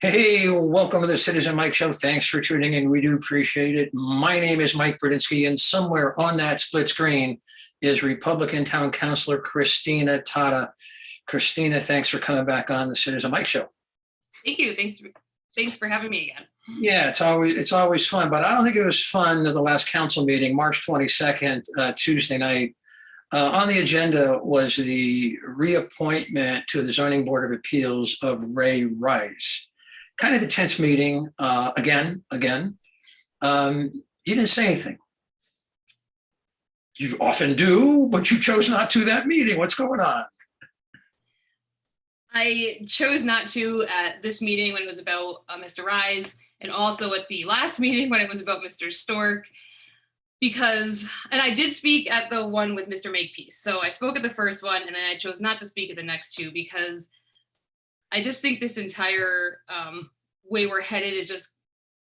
Hey, welcome to the Citizen Mike Show. Thanks for tuning in. We do appreciate it. My name is Mike Brudinski, and somewhere on that split screen is Republican Town Councilor Christina Tatta. Christina, thanks for coming back on the Citizen Mike Show. Thank you. Thanks for having me again. Yeah, it's always fun, but I don't think it was fun at the last council meeting, March 22nd, Tuesday night. On the agenda was the reappointment to the Zoning Board of Appeals of Ray Rice. Kind of a tense meeting, again. You didn't say anything. You often do, but you chose not to that meeting. What's going on? I chose not to at this meeting when it was about Mr. Rise, and also at the last meeting when it was about Mr. Stork, because, and I did speak at the one with Mr. Makepeace. So I spoke at the first one, and then I chose not to speak at the next two because I just think this entire way we're headed is just,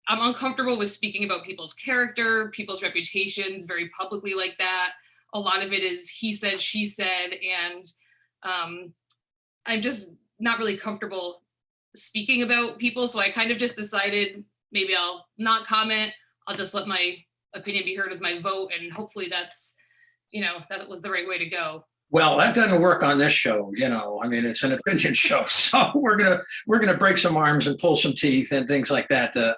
I'm uncomfortable with speaking about people's character, people's reputations very publicly like that. A lot of it is he said, she said, and I'm just not really comfortable speaking about people. So I kind of just decided maybe I'll not comment. I'll just let my opinion be heard with my vote. And hopefully that's, that was the right way to go. Well, that doesn't work on this show. I mean, it's an opinion show. So we're gonna break some arms and pull some teeth and things like that to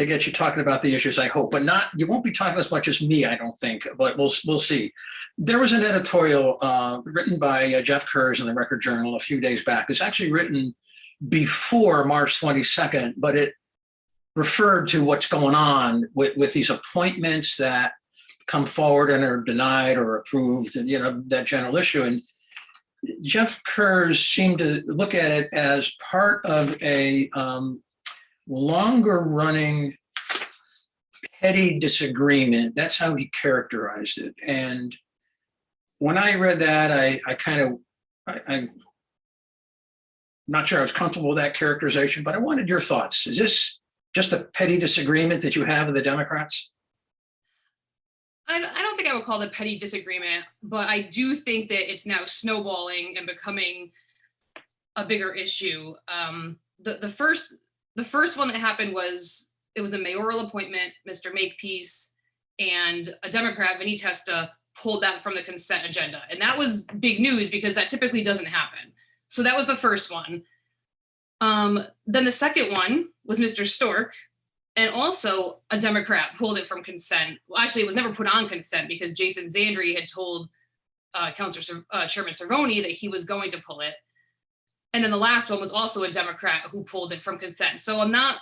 get you talking about the issues, I hope, but you won't be talking as much as me, I don't think, but we'll see. There was an editorial written by Jeff Kurz in the Record Journal a few days back. It's actually written before March 22nd, but it referred to what's going on with these appointments that come forward and are denied or approved, and that general issue. And Jeff Kurz seemed to look at it as part of a longer running petty disagreement. That's how he characterized it. And when I read that, I'm not sure I was comfortable with that characterization, but I wanted your thoughts. Is this just a petty disagreement that you have with the Democrats? I don't think I would call it a petty disagreement, but I do think that it's now snowballing and becoming a bigger issue. The first one that happened was, it was a mayoral appointment, Mr. Makepeace, and a Democrat, Vinny Testa, pulled that from the consent agenda. And that was big news because that typically doesn't happen. So that was the first one. Then the second one was Mr. Stork, and also a Democrat pulled it from consent. Well, actually, it was never put on consent because Jason Zandri had told Chairman Cervoni that he was going to pull it. And then the last one was also a Democrat who pulled it from consent. So I'm not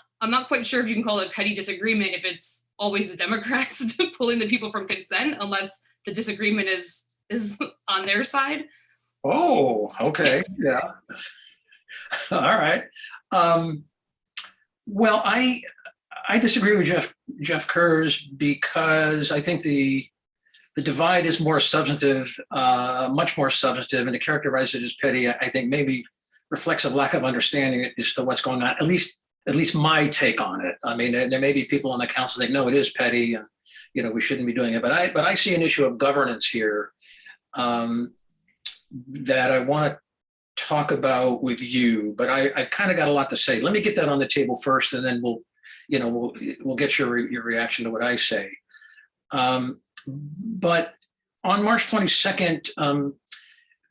quite sure if you can call it a petty disagreement if it's always the Democrats pulling the people from consent, unless the disagreement is on their side. Oh, okay. Yeah. All right. Well, I disagree with Jeff Kurz because I think the divide is more substantive, much more substantive, and to characterize it as petty, I think maybe reflects a lack of understanding as to what's going on. At least my take on it. I mean, there may be people on the council that know it is petty, and we shouldn't be doing it. But I see an issue of governance here that I want to talk about with you. But I kind of got a lot to say. Let me get that on the table first, and then we'll get your reaction to what I say. But on March 22nd,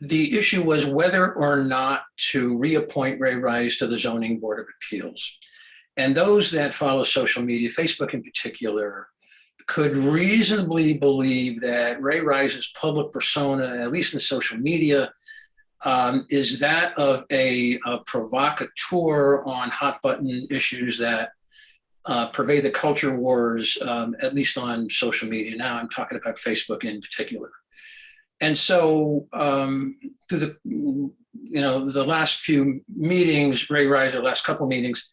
the issue was whether or not to reappoint Ray Rice to the Zoning Board of Appeals. And those that follow social media, Facebook in particular, could reasonably believe that Ray Rice's public persona, at least in social media, is that of a provocateur on hot button issues that pervade the culture wars, at least on social media. Now I'm talking about Facebook in particular. And so through the last few meetings, the last couple meetings,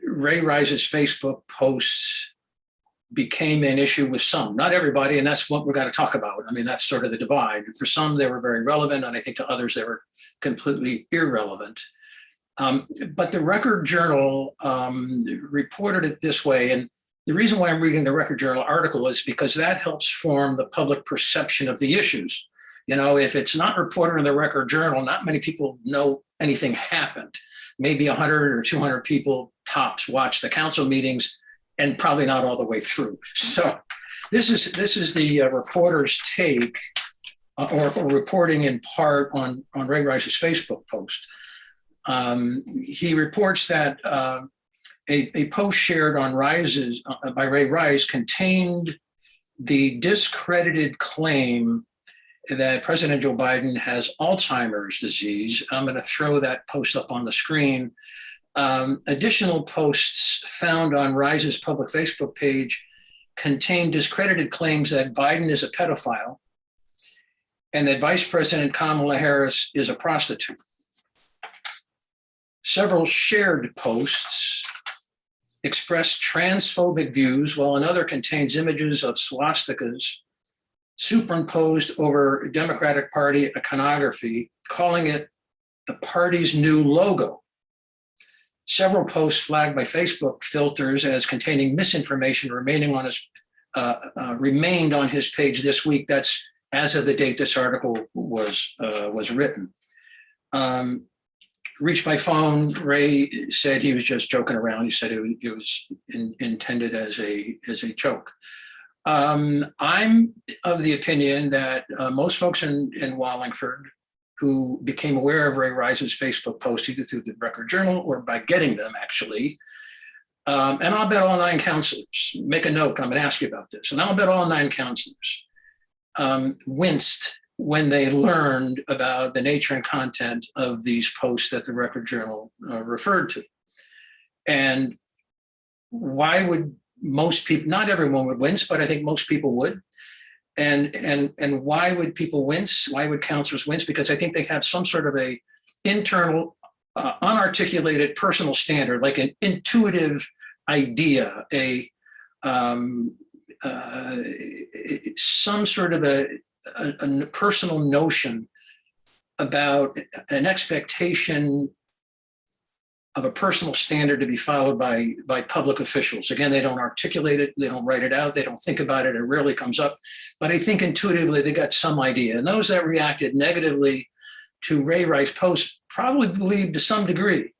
Ray Rice's Facebook posts became an issue with some, not everybody, and that's what we're going to talk about. I mean, that's sort of the divide. For some, they were very relevant, and I think to others, they were completely irrelevant. But the Record Journal reported it this way, and the reason why I'm reading the Record Journal article is because that helps form the public perception of the issues. If it's not reported in the Record Journal, not many people know anything happened. maybe 100 or 200 people tops watch the council meetings, and probably not all the way through. So this is the reporter's take, or reporting in part on Ray Rice's Facebook post. He reports that a post shared on Rice's by Ray Rice contained the discredited claim that President Joe Biden has Alzheimer's disease. I'm going to throw that post up on the screen. Additional posts found on Rice's public Facebook page contain discredited claims that Biden is a pedophile and that Vice President Kamala Harris is a prostitute. Several shared posts express transphobic views, while another contains images of swastikas superimposed over Democratic Party iconography, calling it the party's new logo. Several posts flagged by Facebook filters as containing misinformation remained on his page this week. That's as of the date this article was written. Reached my phone. Ray said he was just joking around. He said it was intended as a joke. I'm of the opinion that most folks in Wallingford who became aware of Ray Rice's Facebook post, either through the Record Journal or by getting them, actually, and I'll bet all 9 counselors, make a note, I'm going to ask you about this, and I'll bet all 9 counselors winced when they learned about the nature and content of these posts that the Record Journal referred to. And why would most people, not everyone would wince, but I think most people would. And why would people wince? Why would counselors wince? Because I think they have some sort of a internal, unarticulated personal standard, like an intuitive idea, some sort of a personal notion about an expectation of a personal standard to be followed by public officials. Again, they don't articulate it, they don't write it out, they don't think about it, it rarely comes up. But I think intuitively they got some idea. And those that reacted negatively to Ray Rice posts probably believed to some degree,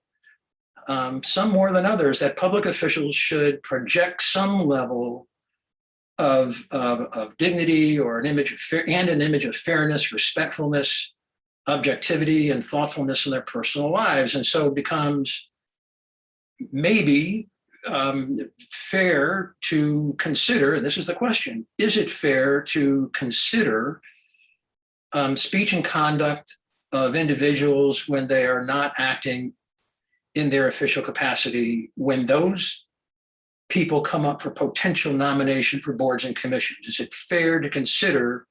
some more than others, that public officials should project some level of dignity or an image of fairness, respectfulness, objectivity, and thoughtfulness in their personal lives. And so it becomes maybe fair to consider, and this is the question, is it fair to consider speech and conduct of individuals when they are not acting in their official capacity, when those people come up for potential nomination for boards and commissions? Is it fair to consider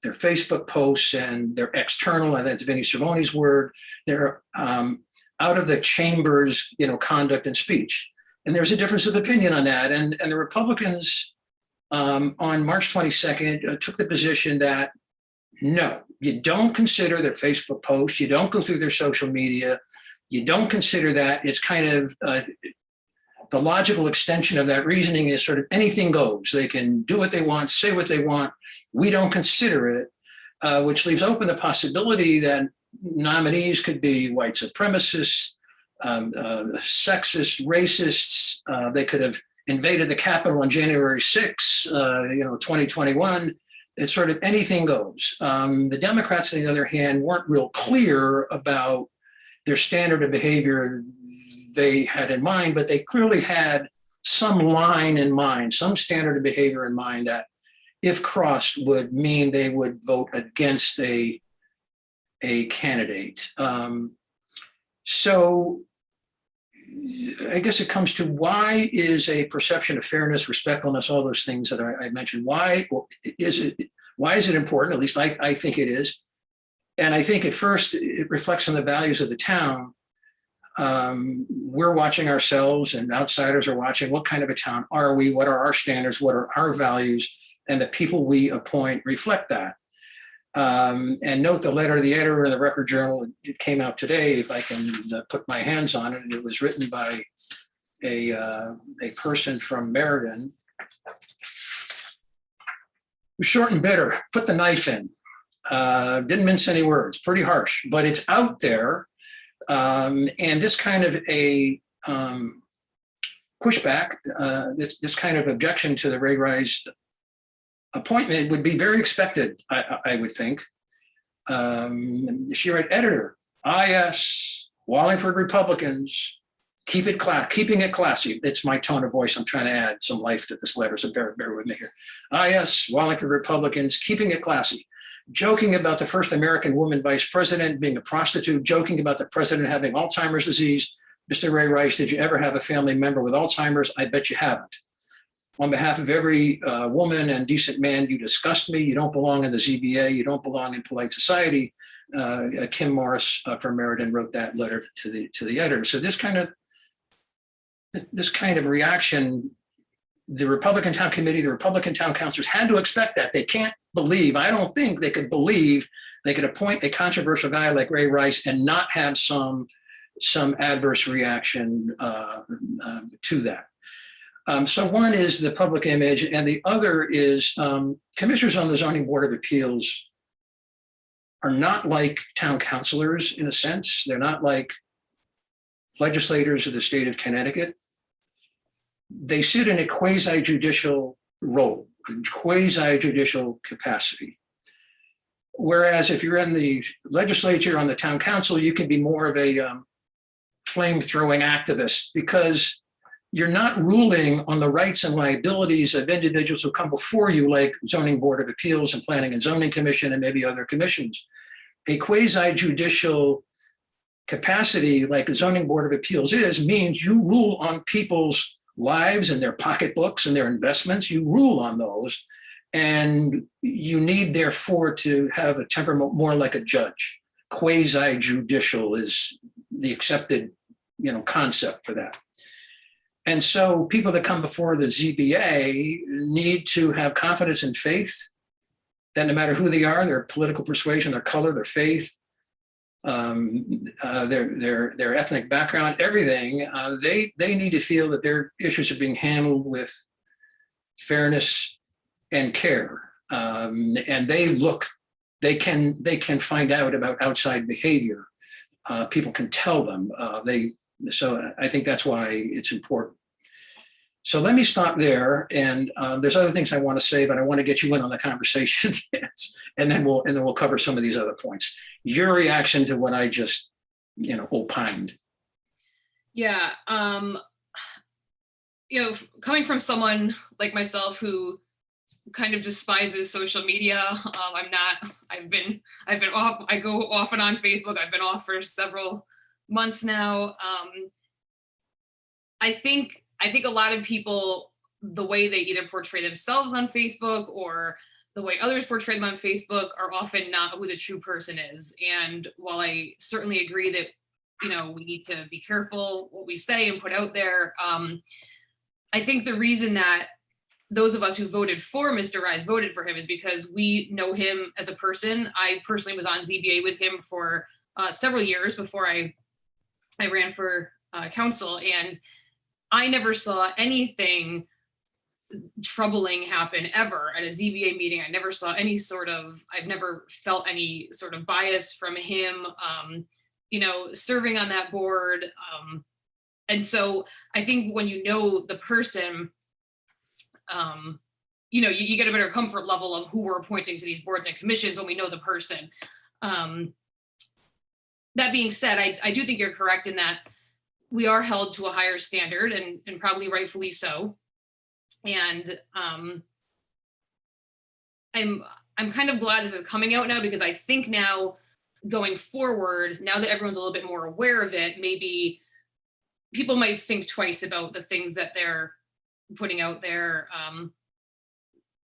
their Facebook posts and their external, and that's Vinnie Cervone's word, their out of the chambers, conduct and speech? And there's a difference of opinion on that. And the Republicans on March 22nd took the position that no, you don't consider their Facebook posts, you don't go through their social media, you don't consider that. It's kind of the logical extension of that reasoning is sort of anything goes. They can do what they want, say what they want. We don't consider it, which leaves open the possibility that nominees could be white supremacists, sexist, racists. They could have invaded the Capitol on January 6, 2021. It's sort of anything goes. The Democrats, on the other hand, weren't real clear about their standard of behavior they had in mind, but they clearly had some line in mind, some standard of behavior in mind that, if crossed, would mean they would vote against a candidate. So I guess it comes to, why is a perception of fairness, respectfulness, all those things that I mentioned, why is it important? At least I think it is. And I think at first it reflects on the values of the town. We're watching ourselves, and outsiders are watching. What kind of a town are we? What are our standards? What are our values? And the people we appoint reflect that. And note the letter of the editor of the Record Journal. It came out today, if I can put my hands on it. It was written by a person from Meriden. Short and bitter, put the knife in. Didn't mince any words, pretty harsh, but it's out there. And this kind of a pushback, this kind of objection to the Ray Rice appointment would be very expected, I would think. She wrote, editor, IS, Wallingford Republicans, keeping it classy. It's my tone of voice. I'm trying to add some life to this letter, so bear with me here. IS, Wallingford Republicans, keeping it classy. Joking about the first American woman vice president being a prostitute, joking about the president having Alzheimer's disease. Mr. Ray Rice, did you ever have a family member with Alzheimer's? I bet you haven't. On behalf of every woman and decent man, you disgust me. You don't belong in the ZBA. You don't belong in polite society. Kim Morris from Meriden wrote that letter to the editor. So this kind of reaction, the Republican Town Committee, the Republican Town Councilors had to expect that. They can't believe, I don't think they could believe they could appoint a controversial guy like Ray Rice and not have some adverse reaction to that. So one is the public image, and the other is commissioners on the Zoning Board of Appeals are not like town councilors in a sense. They're not like legislators of the state of Connecticut. They sit in a quasi-judicial role, a quasi-judicial capacity. Whereas if you're in the legislature, on the town council, you can be more of a flame-throwing activist, because you're not ruling on the rights and liabilities of individuals who come before you, like Zoning Board of Appeals and Planning and Zoning Commission and maybe other commissions. A quasi-judicial capacity like a Zoning Board of Appeals means you rule on people's lives and their pocketbooks and their investments. You rule on those, and you need therefore to have a temperament more like a judge. Quasi-judicial is the accepted, concept for that. And so people that come before the ZBA need to have confidence and faith that no matter who they are, their political persuasion, their color, their faith, their ethnic background, everything, they need to feel that their issues are being handled with fairness and care. And they can find out about outside behavior. People can tell them. So I think that's why it's important. So let me stop there. And there's other things I want to say, but I want to get you in on the conversation. and then we'll cover some of these other points. Your reaction to what I just, opined. Yeah. Coming from someone like myself who kind of despises social media, I've been off. I go off and on Facebook. I've been off for several months now. I think a lot of people, the way they either portray themselves on Facebook or the way others portray them on Facebook, are often not who the true person is. And while I certainly agree that, we need to be careful what we say and put out there, I think the reason that those of us who voted for Mr. Rice voted for him is because we know him as a person. I personally was on ZBA with him for several years before I ran for council, and I never saw anything troubling happen ever at a ZBA meeting. I've never felt any sort of bias from him, serving on that board. And so I think when you know the person, you get a better comfort level of who we're appointing to these boards and commissions when we know the person. That being said, I do think you're correct in that we are held to a higher standard, and probably rightfully so. And I'm kind of glad this is coming out now, because I think now going forward, now that everyone's a little bit more aware of it, maybe people might think twice about the things that they're putting out there,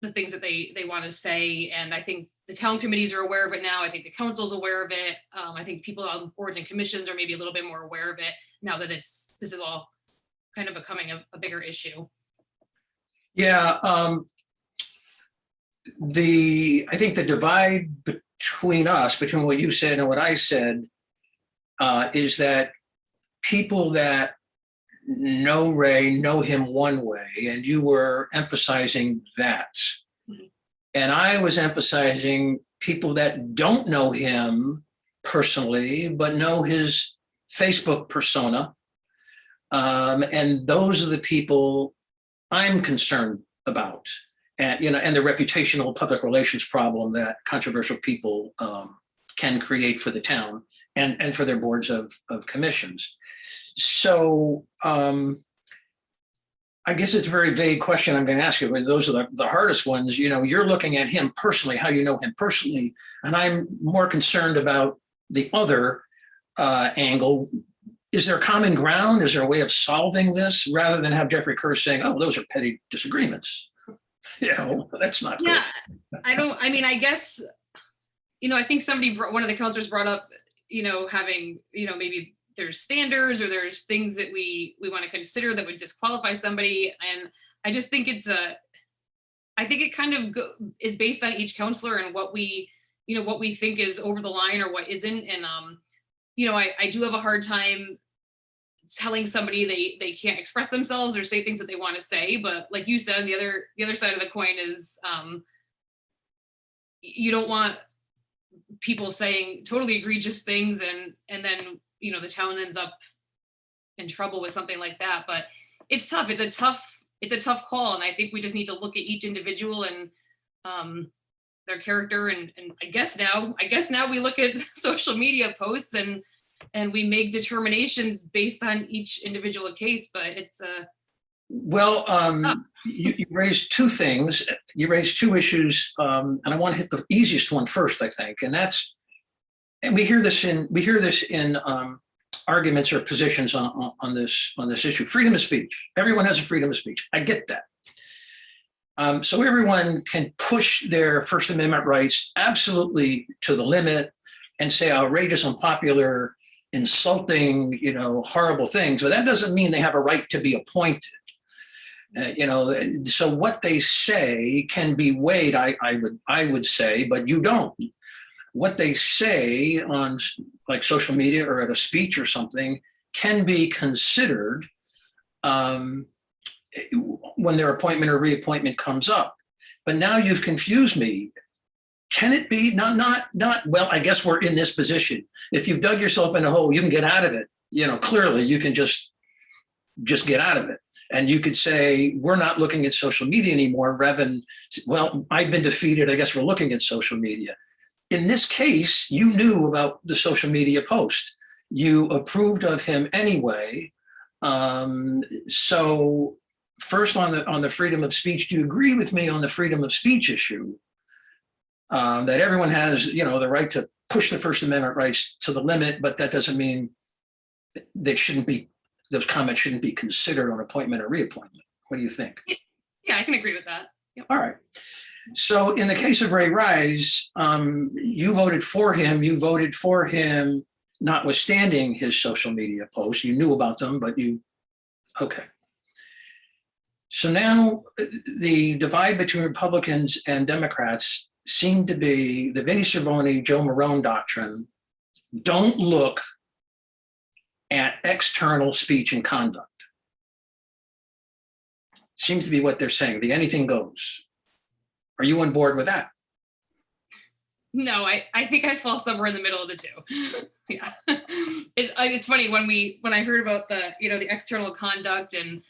the things that they want to say. And I think the town committees are aware of it now. I think the council's aware of it. I think people on boards and commissions are maybe a little bit more aware of it now that this is all kind of becoming a bigger issue. Yeah, I think the divide between what you said and what I said, is that people that know Ray know him one way, and you were emphasizing that. Mm-hmm. And I was emphasizing people that don't know him personally, but know his Facebook persona. And those are the people I'm concerned about. And, and the reputational public relations problem that controversial people can create for the town and for their boards of commissions. So I guess it's a very vague question I'm going to ask you, but those are the hardest ones. You're looking at him personally, how you know him personally, and I'm more concerned about the other angle. Is there common ground? Is there a way of solving this rather than have Jeffrey Kerr saying, "Oh, those are petty disagreements"? That's not good. Yeah, I guess, I think one of the counselors brought up, having, maybe there's standards or there's things that we want to consider that would disqualify somebody. And I just think I think it kind of is based on each counselor and what we think is over the line or what isn't. And, I do have a hard time telling somebody they can't express themselves or say things that they want to say. But like you said, the other side of the coin is you don't want people saying totally egregious things and then, the town ends up in trouble with something like that. But it's tough. It's a tough call. And I think we just need to look at each individual and their character. And I guess now we look at social media posts and we make determinations based on each individual case, but it's you raised two things. You raised two issues, and I want to hit the easiest one first, I think, and we hear this in arguments or positions on this issue. Freedom of speech. Everyone has a freedom of speech. I get that. So everyone can push their First Amendment rights absolutely to the limit and say outrageous, unpopular, insulting, horrible things, but that doesn't mean they have a right to be appointed. So what they say can be weighed, I would say, but you don't. What they say on like social media or at a speech or something can be considered when their appointment or reappointment comes up. But now you've confused me. Can it be not? Well, I guess we're in this position. If you've dug yourself in a hole, you can get out of it. Clearly you can just get out of it. And you could say, we're not looking at social media anymore, rather than, well, I've been defeated, I guess we're looking at social media. In this case, you knew about the social media post. You approved of him anyway. So first on the freedom of speech, do you agree with me on the freedom of speech issue? That everyone has, the right to push the First Amendment rights to the limit, but that doesn't mean those comments shouldn't be considered on appointment or reappointment. What do you think? Yeah, I can agree with that. Yep. All right. So in the case of Ray Rise, you voted for him. You voted for him notwithstanding his social media posts. You knew about them, but okay. So now the divide between Republicans and Democrats seemed to be the Vinnie Cervoni, Joe Marone doctrine. Don't look at external speech and conduct. Seems to be what they're saying. The anything goes. Are you on board with that? No, I think I fall somewhere in the middle of the two. Yeah, it's funny when I heard about the external conduct and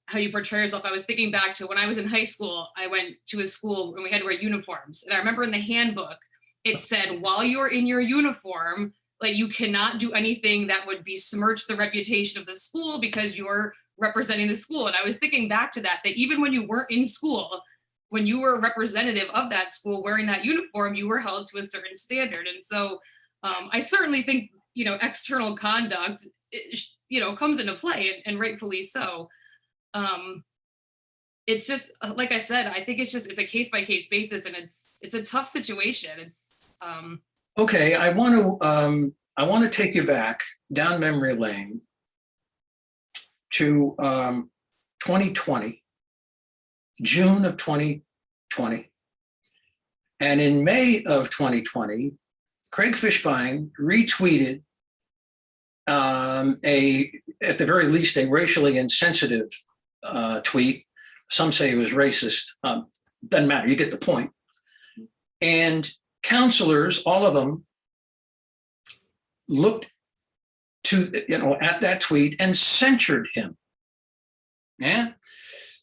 how you portray yourself. I was thinking back to when I was in high school. I went to a school and we had to wear uniforms, and I remember in the handbook it said, while you're in your uniform, like you cannot do anything that would besmirch the reputation of the school because you're representing the school. And I was thinking back to that even when you weren't in school, when you were a representative of that school wearing that uniform, you were held to a certain standard. And so I certainly think, external conduct, comes into play and rightfully so. It's just, like I said, I think it's a case by case basis, and it's a tough situation. Okay. I want to take you back down memory lane to 2020. June of 2020. And in May of 2020, Craig Fishbein retweeted at the very least, a racially insensitive tweet. Some say it was racist. Doesn't matter, you get the point. And counselors, all of them, looked at that tweet and censured him. Yeah.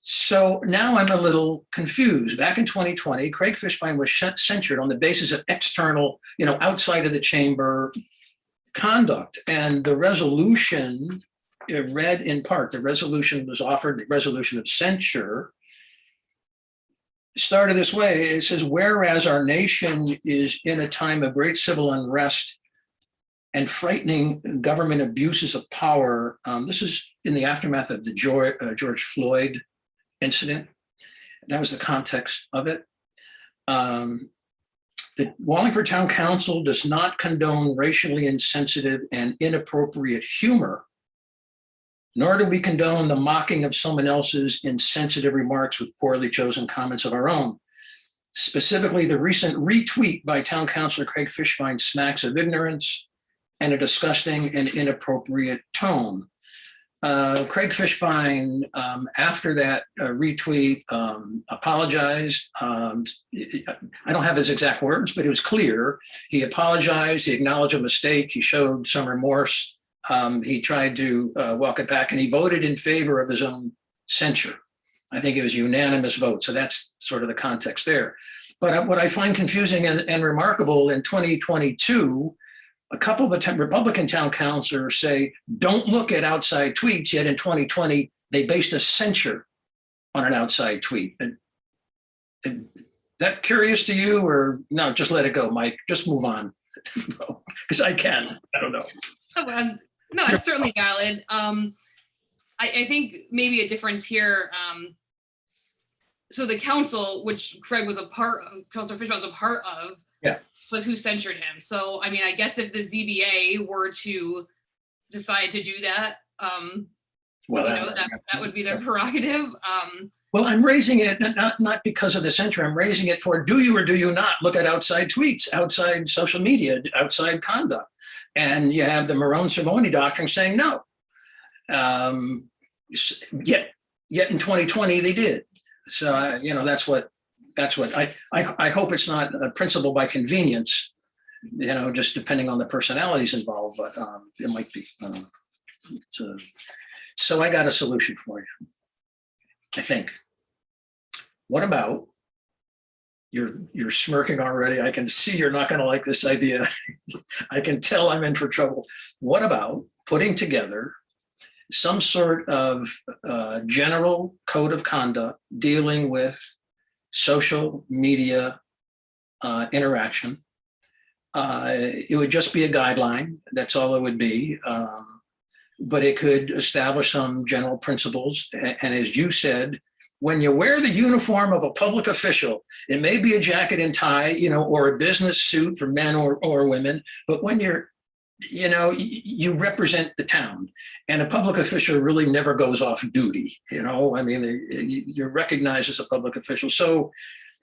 So now I'm a little confused. Back in 2020, Craig Fishbein was censured on the basis of external, outside of the chamber conduct. And the resolution, read in part, the resolution was offered, the resolution of censure started this way. It says, whereas our nation is in a time of great civil unrest and frightening government abuses of power. This is in the aftermath of the George Floyd incident. That was the context of it. The Wallingford Town Council does not condone racially insensitive and inappropriate humor, nor do we condone the mocking of someone else's insensitive remarks with poorly chosen comments of our own. Specifically, the recent retweet by Town Councilor Craig Fishbein smacks of ignorance and a disgusting and inappropriate tone. Craig Fishbein, after that retweet, apologized. I don't have his exact words, but it was clear. He apologized, he acknowledged a mistake, he showed some remorse. He tried to walk it back, and he voted in favor of his own censure. I think it was a unanimous vote. So that's sort of the context there. But what I find confusing and remarkable, in 2022, a couple of the Republican town councilors say, don't look at outside tweets, yet in 2020, they based a censure on an outside tweet. And that curious to you, or no, just let it go, Mike, just move on. Because I can, I don't know. Oh, no, it's certainly valid. I think maybe a difference here. So the council, which Craig was a part of, Councilor Fishbein was a part of, was who censured him. So, I mean, I guess if the ZBA were to decide to do that, that would be their prerogative. Well, I'm raising it not because of the censure. I'm raising it for, do you or do you not look at outside tweets, outside social media, outside conduct? And you have the Marone-Cervoni doctrine saying no. Yet in 2020 they did. So that's what I hope it's not a principle by convenience, just depending on the personalities involved, but it might be. So I got a solution for you, I think. What about, you're smirking already. I can see you're not going to like this idea. I can tell I'm in for trouble. What about putting together some sort of general code of conduct dealing with social media interaction? It would just be a guideline. That's all it would be. But it could establish some general principles. And as you said, when you wear the uniform of a public official, it may be a jacket and tie, or a business suit for men or women, but when you represent the town, and a public official really never goes off duty. You're recognized as a public official. So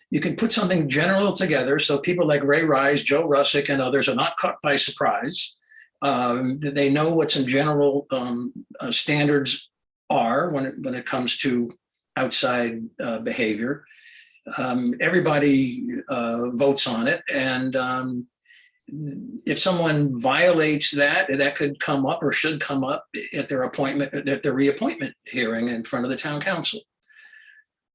you can put something general together so people like Ray Rice, Joe Russick, and others are not caught by surprise. They know what some general standards are when it comes to outside behavior. Everybody votes on it, and if someone violates that, that could come up or should come up at their reappointment hearing in front of the town council.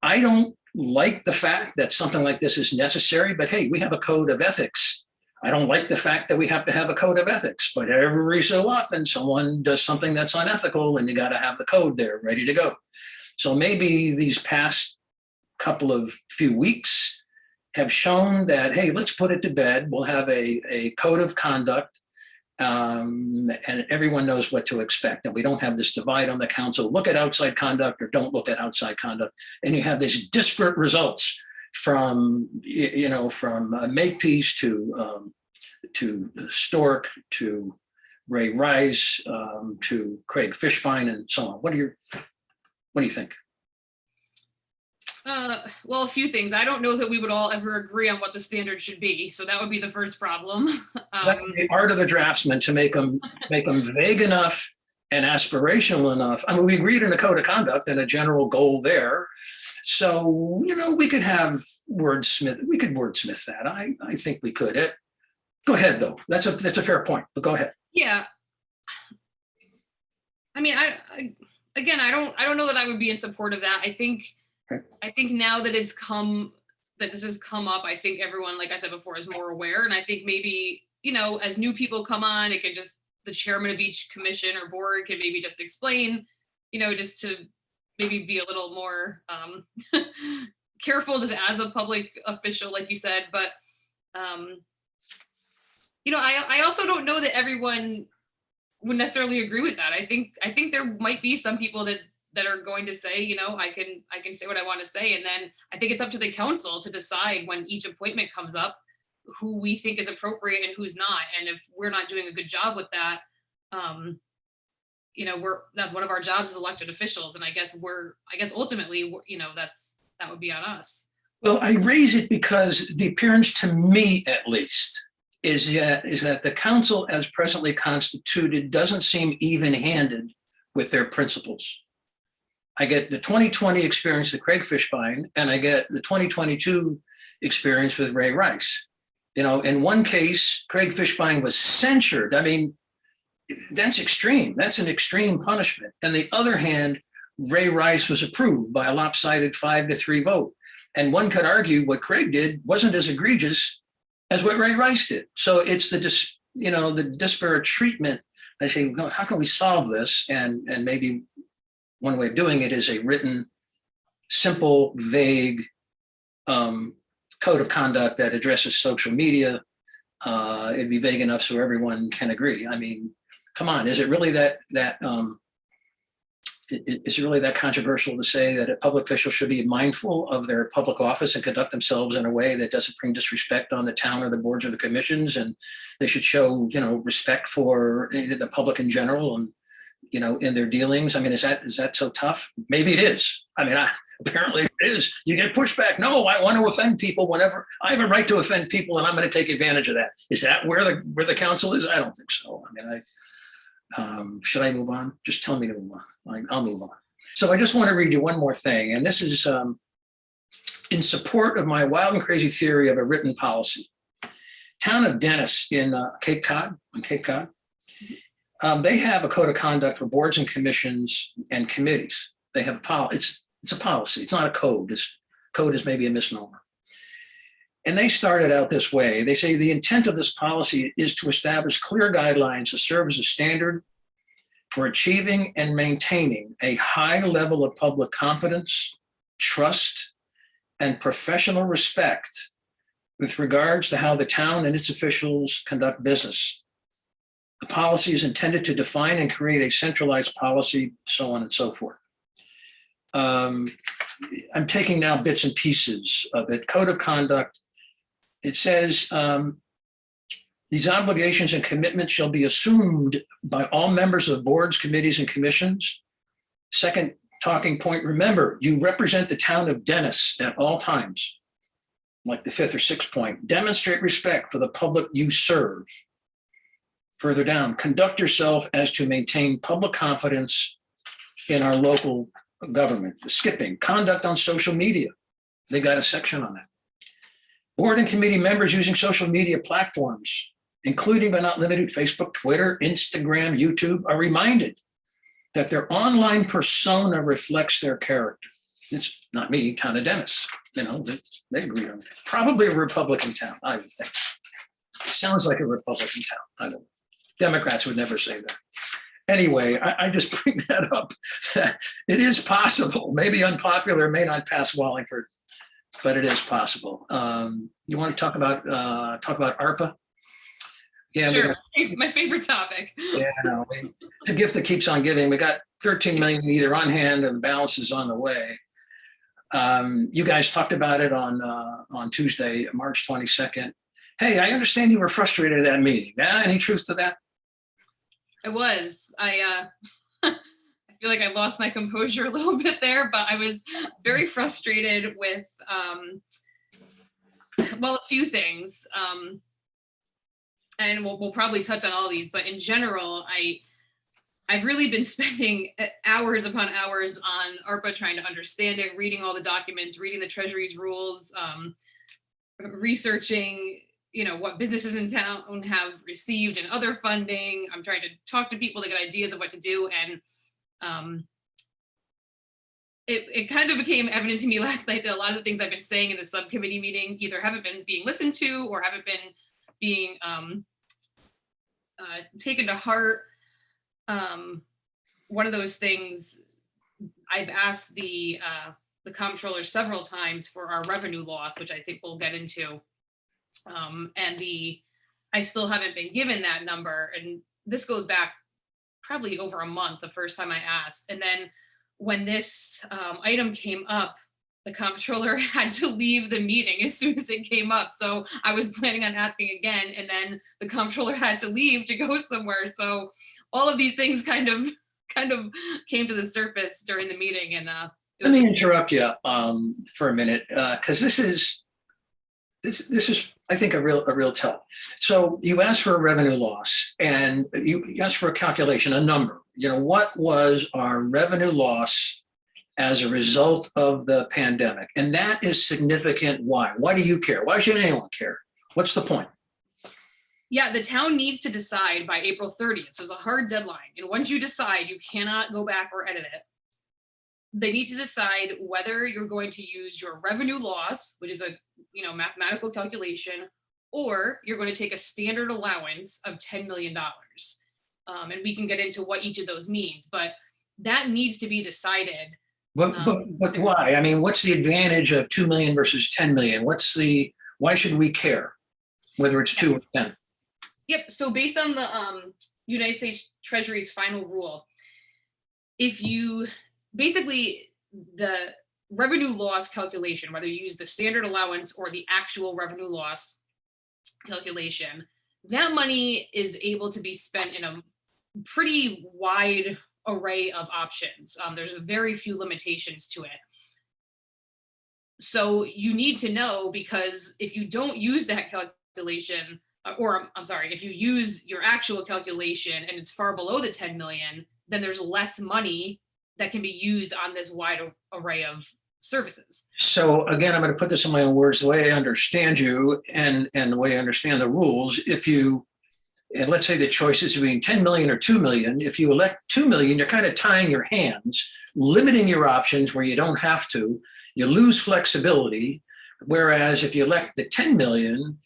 I don't like the fact that something like this is necessary, but hey, we have a code of ethics. I don't like the fact that we have to have a code of ethics, but every so often someone does something that's unethical and you got to have the code there ready to go. So maybe these past few weeks have shown that, hey, let's put it to bed. We'll have a code of conduct, and everyone knows what to expect. And we don't have this divide on the council, look at outside conduct or don't look at outside conduct. And you have these disparate results from Makepeace to Stork to Ray Rice to Craig Fishbein and so on. What do you think? Well, a few things. I don't know that we would all ever agree on what the standard should be. So that would be the first problem. That's the art of the draftsman, to make them vague enough and aspirational enough. I mean, we agreed on a code of conduct and a general goal there. So, we could have wordsmith that. I think we could. Go ahead though. That's a fair point, but go ahead. Yeah. I mean, again, I don't know that I would be in support of that. Okay. I think now that this has come up, I think everyone, like I said before, is more aware. And I think maybe, as new people come on, it can just, the chairman of each commission or board can maybe just explain, just to maybe be a little more careful just as a public official, like you said. But, I also don't know that everyone would necessarily agree with that. I think there might be some people that are going to say, I can say what I want to say. And then I think it's up to the council to decide when each appointment comes up, who we think is appropriate and who's not. And if we're not doing a good job with that, that's one of our jobs as elected officials. And I guess ultimately, that would be on us. Well, I raise it because the appearance, to me at least, is that the council as presently constituted doesn't seem even-handed with their principles. I get the 2020 experience with Craig Fishbein, and I get the 2022 experience with Ray Rice. In one case, Craig Fishbein was censured. I mean, that's extreme. That's an extreme punishment. On the other hand, Ray Rice was approved by a lopsided 5-3 vote. And one could argue what Craig did wasn't as egregious as what Ray Rice did. So it's the disparate treatment. I say, how can we solve this? And maybe one way of doing it is a written, simple, vague code of conduct that addresses social media. It'd be vague enough so everyone can agree. I mean, come on, is it really is it really that controversial to say that a public official should be mindful of their public office and conduct themselves in a way that doesn't bring disrespect on the town or the boards or the commissions, and they should show, respect for the public in general and, in their dealings? I mean, is that so tough? Maybe it is. I mean, apparently it is. You get pushback. No, I want to offend people whenever I have a right to offend people, and I'm going to take advantage of that. Is that where the council is? I don't think so. I mean, should I move on? Just tell me to move on. I'll move on. So I just want to read you one more thing. And this is in support of my wild and crazy theory of a written policy. Town of Dennis in Cape Cod, they have a code of conduct for boards and commissions and committees. They have a policy. It's a policy. It's not a code. This code is maybe a misnomer. And they started out this way. They say the intent of this policy is to establish clear guidelines to serve as a standard for achieving and maintaining a high level of public confidence, trust, and professional respect with regards to how the town and its officials conduct business. The policy is intended to define and create a centralized policy, so on and so forth. I'm taking now bits and pieces of it. Code of conduct. It says, these obligations and commitments shall be assumed by all members of boards, committees, and commissions. Second talking point, remember, you represent the town of Dennis at all times. Like the fifth or sixth point, demonstrate respect for the public you serve. Further down, conduct yourself as to maintain public confidence in our local government. Skipping, conduct on social media. They got a section on that. Board and committee members using social media platforms, including but not limited to Facebook, Twitter, Instagram, YouTube, are reminded that their online persona reflects their character. It's not me, town of Dennis. They agree on that. Probably a Republican town, I would think. Sounds like a Republican town. I don't know. Democrats would never say that. Anyway, I just bring that up. It is possible, maybe unpopular, may not pass Wallingford, but it is possible. You want to talk about ARPA? Yeah, sure. My favorite topic. Yeah, no, it's a gift that keeps on giving. We got 13 million either on hand and the balance is on the way. You guys talked about it on Tuesday, March 22nd. Hey, I understand you were frustrated at that meeting. Yeah, any truth to that? I was. I feel like I lost my composure a little bit there, but I was very frustrated with, a few things. And we'll probably touch on all these, but in general, I've really been spending hours upon hours on ARPA, trying to understand it, reading all the documents, reading the Treasury's rules, researching, what businesses in town have received and other funding. I'm trying to talk to people to get ideas of what to do. And it kind of became evident to me last night that a lot of the things I've been saying in the subcommittee meeting either haven't been being listened to or haven't been being taken to heart. One of those things, I've asked the comptroller several times for our revenue loss, which I think we'll get into. I still haven't been given that number. And this goes back probably over a month, the first time I asked. And then when this item came up, the comptroller had to leave the meeting as soon as it came up. So I was planning on asking again, and then the comptroller had to leave to go somewhere. So all of these things kind of came to the surface during the meeting. And let me interrupt you for a minute, because this is, I think, a real tell. So you asked for a revenue loss, and you asked for a calculation, a number. What was our revenue loss as a result of the pandemic? And that is significant. Why? Why do you care? Why should anyone care? What's the point? Yeah, the town needs to decide by April 30th. So it's a hard deadline. And once you decide, you cannot go back or edit it. They need to decide whether you're going to use your revenue loss, which is a mathematical calculation, or you're going to take a standard allowance of $10 million. And we can get into what each of those means, but that needs to be decided. But why? I mean, what's the advantage of 2 million versus 10 million? Why should we care whether it's 2 or 10? Yep. So based on the United States Treasury's final rule, if you basically the revenue loss calculation, whether you use the standard allowance or the actual revenue loss calculation, that money is able to be spent in a pretty wide array of options. There's very few limitations to it. So you need to know, because if you don't use that calculation, or I'm sorry, if you use your actual calculation and it's far below the 10 million, then there's less money that can be used on this wide array of services. So again, I'm going to put this in my own words, the way I understand you and the way I understand the rules. And let's say the choice is between 10 million or 2 million. If you elect 2 million, you're kind of tying your hands, limiting your options where you don't have to. You lose flexibility. Whereas if you elect the 10 million,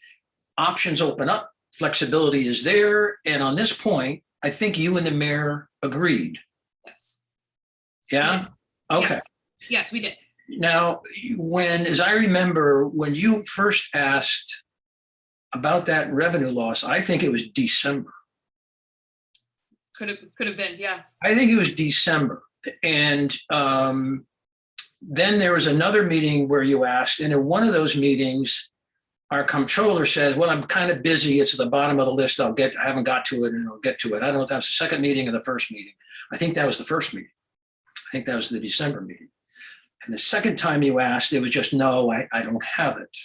options open up, flexibility is there. And on this point, I think you and the mayor agreed. Yes. Yeah? Okay. Yes, we did. Now, as I remember, when you first asked about that revenue loss, I think it was December. Could have been, yeah. I think it was December. And then there was another meeting where you asked, and in one of those meetings, our comptroller says, well, I'm kind of busy. It's at the bottom of the list. I haven't got to it, and I'll get to it. I don't know if that was the second meeting or the first meeting. I think that was the first meeting. I think that was the December meeting. And the second time you asked, it was just, no, I don't have it.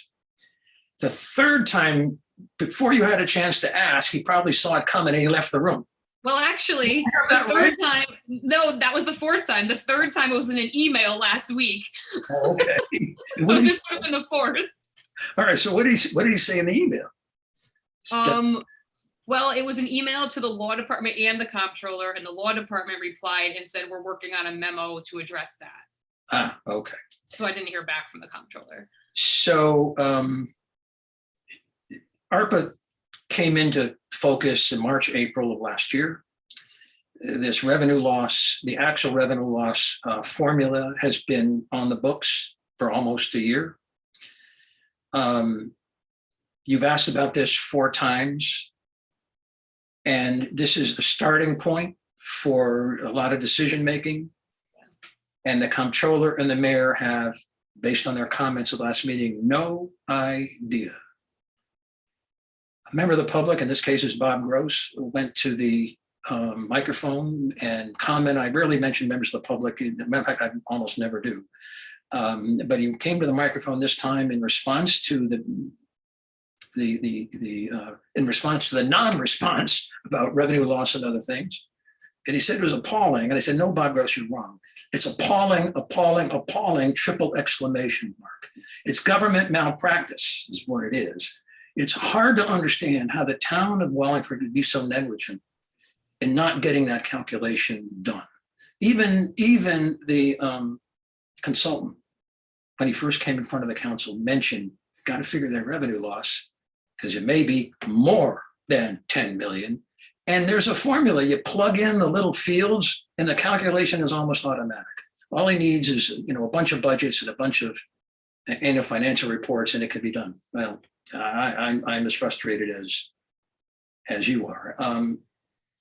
The third time, before you had a chance to ask, he probably saw it coming and he left the room. Well, actually, the third time, no, that was the fourth time. The third time was in an email last week. Oh, okay. So this would have been the fourth. All right. So what did he say in the email? Well, it was an email to the law department and the comptroller, and the law department replied and said, we're working on a memo to address that. Ah, okay. So I didn't hear back from the comptroller. So Arpa came into focus in March, April of last year. This revenue loss, the actual revenue loss formula has been on the books for almost a year. You've asked about this 4 times, and this is the starting point for a lot of decision making. And the comptroller and the mayor have, based on their comments at the last meeting, no idea. A member of the public, in this case is Bob Gross, went to the microphone and comment. I rarely mention members of the public. As a matter of fact, I almost never do. But he came to the microphone this time in response to the non-response about revenue loss and other things. And he said it was appalling. And I said, no, Bob Gross, you're wrong. It's appalling, appalling, appalling, triple exclamation mark. It's government malpractice is what it is. It's hard to understand how the town of Wallingford could be so negligent in not getting that calculation done. even the consultant, when he first came in front of the council, mentioned, got to figure their revenue loss because it may be more than 10 million. And there's a formula. You plug in the little fields and the calculation is almost automatic. All he needs is, a bunch of budgets and a bunch of annual financial reports, and it could be done. Well, I'm as frustrated as you are. And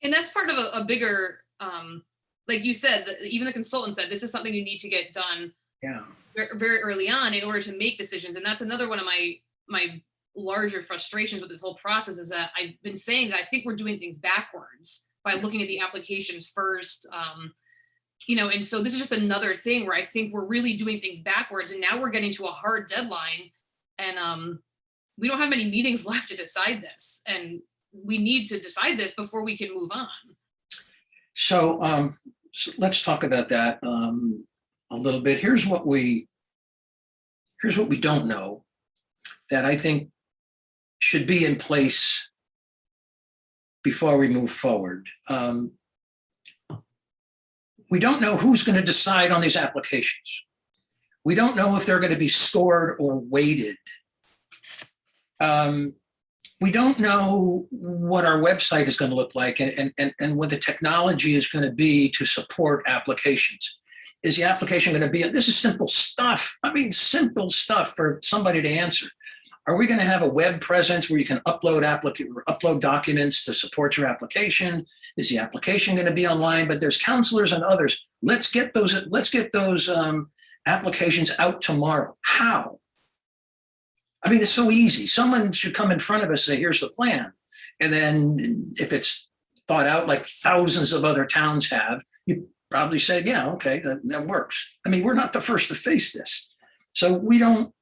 that's part of a bigger, like you said, even the consultant said, this is something you need to get done very early on in order to make decisions. And that's another one of my larger frustrations with this whole process, is that I've been saying that I think we're doing things backwards by looking at the applications first. And so this is just another thing where I think we're really doing things backwards, and now we're getting to a hard deadline, and we don't have many meetings left to decide this, and we need to decide this before we can move on. So let's talk about that a little bit. Here's what we don't know that I think should be in place before we move forward. We don't know who's going to decide on these applications. We don't know if they're going to be scored or weighted. We don't know what our website is going to look like and what the technology is going to be to support applications. Is the application going to be, this is simple stuff. I mean, simple stuff for somebody to answer. Are we going to have a web presence where you can upload documents to support your application? Is the application going to be online? But there's counselors and others. Let's get those applications out tomorrow. How? I mean, it's so easy. Someone should come in front of us and say, here's the plan. And then if it's thought out like thousands of other towns have, you probably say, yeah, okay, that works. I mean, we're not the first to face this. So we don't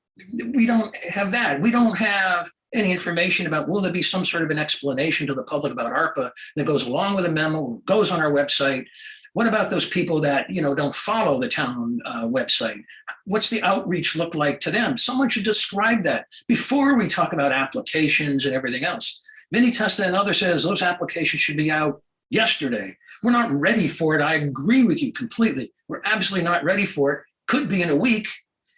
have that. We don't have any information about, will there be some sort of an explanation to the public about ARPA that goes along with a memo, goes on our website? What about those people that, don't follow the town website? What's the outreach look like to them? Someone should describe that before we talk about applications and everything else. Vinnie Testa and others says those applications should be out yesterday. We're not ready for it. I agree with you completely. We're absolutely not ready for it. Could be in a week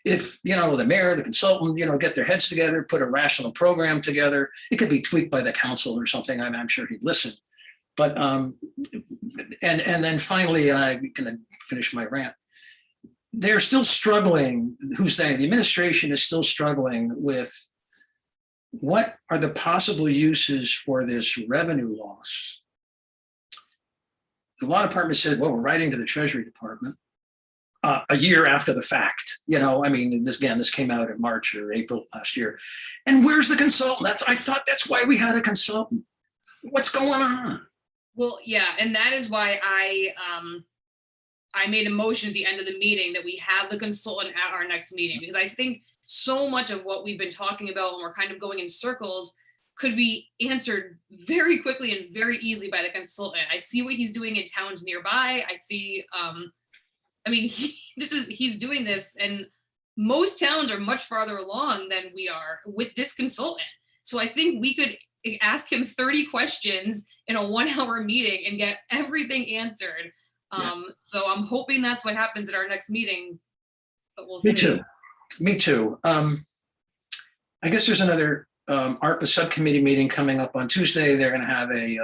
if, the mayor, the consultant, get their heads together, put a rational program together. It could be tweaked by the council or something. I'm sure he'd listen. But and then finally, and I'm going to finish my rant. They're still struggling. The administration is still struggling with what are the possible uses for this revenue loss. The law department said, well, we're writing to the Treasury Department a year after the fact. This came out in March or April last year. And where's the consultant? I thought that's why we had a consultant. What's going on? Well, yeah, and that is why I made a motion at the end of the meeting that we have the consultant at our next meeting, because I think so much of what we've been talking about when we're kind of going in circles could be answered very quickly and very easily by the consultant. I see what he's doing in towns nearby. I see, he's doing this, and most towns are much farther along than we are with this consultant. So I think we could ask him 30 questions in a 1-hour meeting and get everything answered. So I'm hoping that's what happens at our next meeting, but we'll see. Me too. I guess there's another ARPA subcommittee meeting coming up on Tuesday. They're going to have a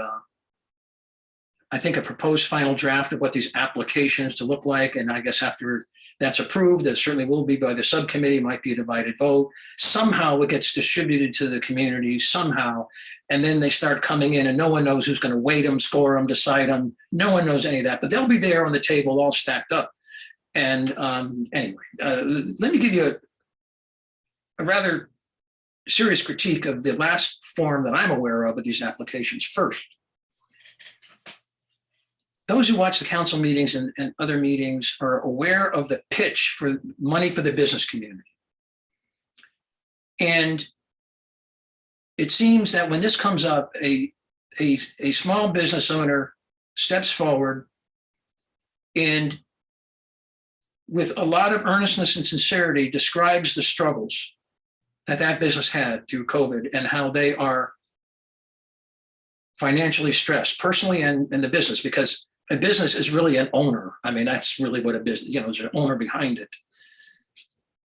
proposed final draft of what these applications to look like. And I guess after that's approved, that certainly will be by the subcommittee, might be a divided vote. Somehow it gets distributed to the community somehow. And then they start coming in and no one knows who's going to weight them, score them, decide them. No one knows any of that, but they'll be there on the table all stacked up. And anyway, let me give you a rather serious critique of the last form that I'm aware of these applications first. Those who watch the council meetings and other meetings are aware of the pitch for money for the business community. And it seems that when this comes up, a small business owner steps forward and with a lot of earnestness and sincerity describes the struggles that business had through COVID and how they are financially stressed, personally and in the business, because a business is really an owner. I mean, that's really what a business, there's an owner behind it.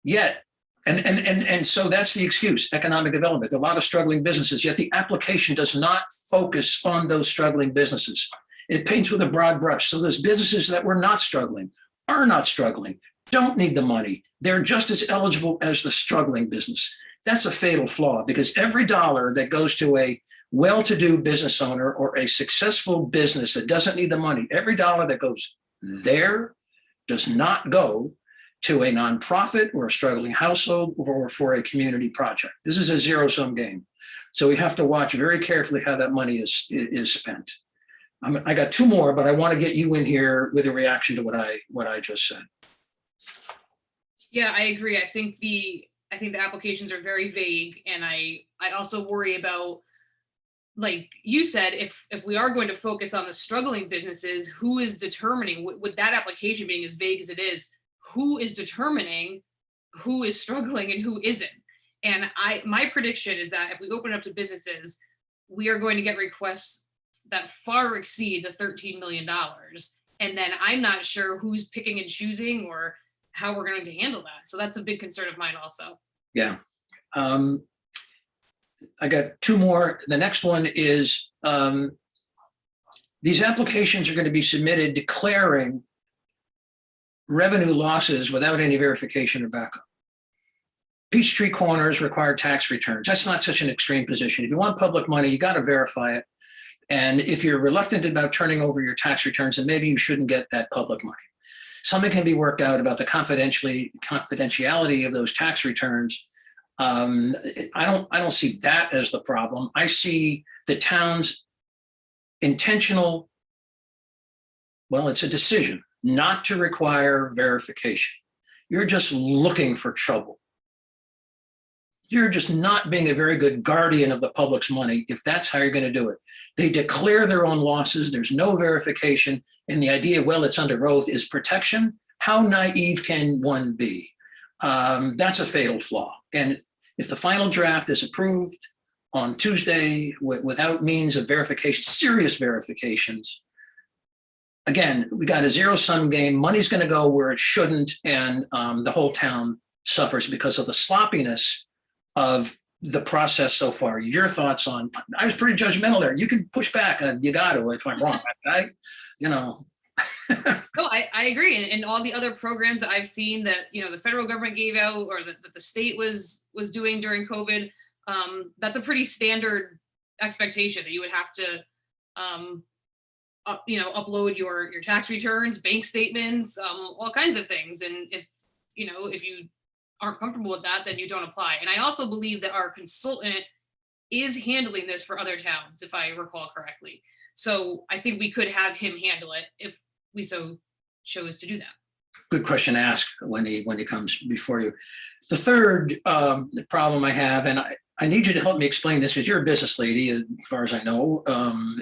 Yet, and so that's the excuse, economic development. There are a lot of struggling businesses, yet the application does not focus on those struggling businesses. It paints with a broad brush. So those businesses that were not struggling, are not struggling, don't need the money. They're just as eligible as the struggling business. That's a fatal flaw, because every dollar that goes to a well-to-do business owner or a successful business that doesn't need the money, every dollar that goes there does not go to a nonprofit or a struggling household or for a community project. This is a zero-sum game. So we have to watch very carefully how that money is spent. I got two more, but I want to get you in here with a reaction to what I just said. Yeah, I agree. I think the applications are very vague, and I also worry about, like you said, if we are going to focus on the struggling businesses, who is determining, with that application being as vague as it is, who is determining who is struggling and who isn't? And my prediction is that if we open it up to businesses, we are going to get requests that far exceed the $13 million. And then I'm not sure who's picking and choosing or how we're going to handle that. So that's a big concern of mine also. Yeah. I got two more. The next one is these applications are going to be submitted declaring revenue losses without any verification or backup. Peachtree Corners require tax returns. That's not such an extreme position. If you want public money, you got to verify it. And if you're reluctant about turning over your tax returns, then maybe you shouldn't get that public money. Something can be worked out about the confidentiality of those tax returns. I don't see that as the problem. I see the town's intentional, well, it's a decision not to require verification. You're just looking for trouble. You're just not being a very good guardian of the public's money if that's how you're going to do it. They declare their own losses. There's no verification. And the idea, well, it's under oath, is protection. How naive can one be? That's a fatal flaw. And if the final draft is approved on Tuesday without means of verification, serious verifications, again, we got a zero-sum game. Money's going to go where it shouldn't, and the whole town suffers because of the sloppiness of the process so far. Your thoughts on? I was pretty judgmental there. You can push back. You got to if I'm wrong. No, I agree. And all the other programs that I've seen that the federal government gave out or that the state was doing during COVID, that's a pretty standard expectation that you would have to upload your tax returns, bank statements, all kinds of things. And if you aren't comfortable with that, then you don't apply. And I also believe that our consultant is handling this for other towns, if I recall correctly. So I think we could have him handle it if we so chose to do that. Good question to ask when he comes before you. The third problem I have, and I need you to help me explain this because you're a business lady, as far as I know,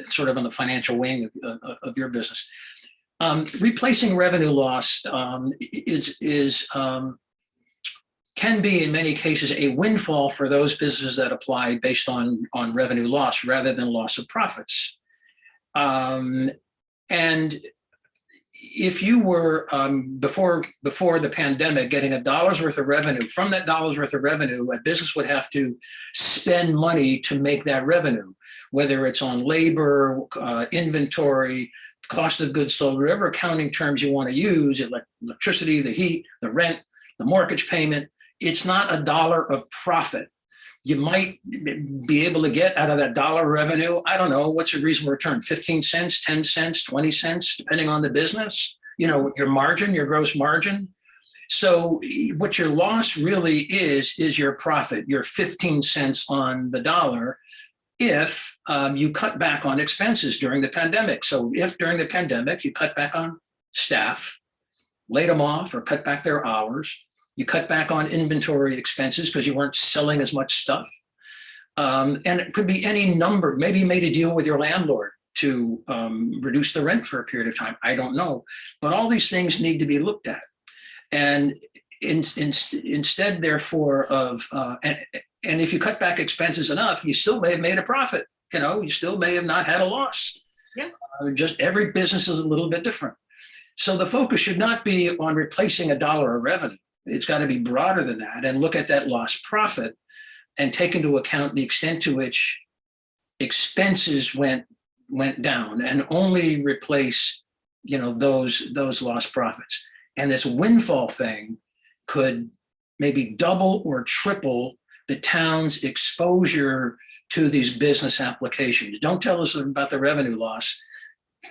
sort of on the financial wing of your business. Replacing revenue loss can be in many cases a windfall for those businesses that apply based on revenue loss rather than loss of profits. And if you were before the pandemic getting $1 worth of revenue, from that $1 worth of revenue, a business would have to spend money to make that revenue, whether it's on labor, inventory, cost of goods sold, whatever accounting terms you want to use, electricity, the heat, the rent, the mortgage payment. It's not $1 of profit. You might be able to get out of that dollar revenue, I don't know, what's a reasonable return? 15 cents, 10 cents, 20 cents, depending on the business, your margin, your gross margin. So what your loss really is your profit, your 15 cents on the dollar, if you cut back on expenses during the pandemic. So if during the pandemic you cut back on staff, laid them off or cut back their hours, you cut back on inventory expenses because you weren't selling as much stuff. And it could be any number. Maybe you made a deal with your landlord to reduce the rent for a period of time. I don't know. But all these things need to be looked at. And instead, therefore, of, and if you cut back expenses enough, you still may have made a profit. You still may have not had a loss. Yeah. Just every business is a little bit different. So the focus should not be on replacing a dollar of revenue. It's got to be broader than that and look at that lost profit and take into account the extent to which expenses went down and only replace, those lost profits. And this windfall thing could maybe double or triple the town's exposure to these business applications. Don't tell us about the revenue loss.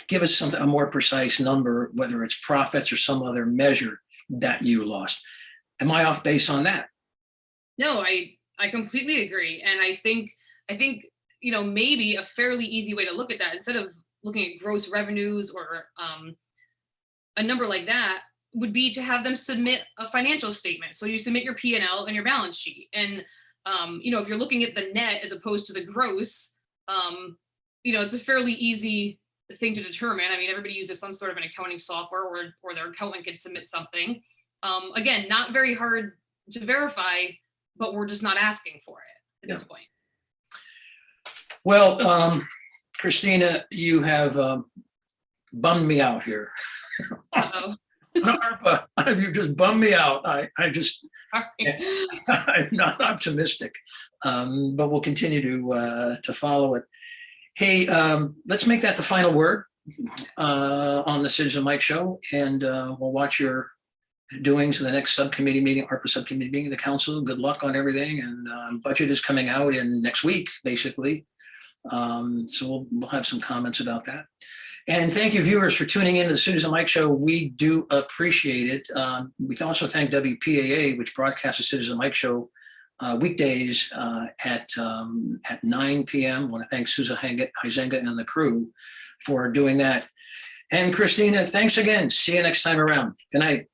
Give us a more precise number, whether it's profits or some other measure that you lost. Am I off base on that? No, I completely agree. And I think, maybe a fairly easy way to look at that, instead of looking at gross revenues or a number like that, would be to have them submit a financial statement. So you submit your P&L and your balance sheet. And, if you're looking at the net as opposed to the gross, it's a fairly easy thing to determine. I mean, everybody uses some sort of an accounting software, or their accountant can submit something. Again, not very hard to verify, but we're just not asking for it at this point. Well, Christina, you have bummed me out here. Uh-oh. Arpa, you just bummed me out. I'm Sorry. not optimistic, but we'll continue to follow it. Hey, let's make that the final word on the Citizen Mike Show, and we'll watch your doings in the next subcommittee meeting, ARPA subcommittee meeting of the council. Good luck on everything, and budget is coming out in next week, basically. So we'll have some comments about that. And thank you, viewers, for tuning in to the Citizen Mike Show. We do appreciate it. We can also thank WPAA, which broadcasts the Citizen Mike Show weekdays at 9 p.m. I want to thank Susan Huizenga and the crew for doing that. And Christina, thanks again. See you next time around. Good night.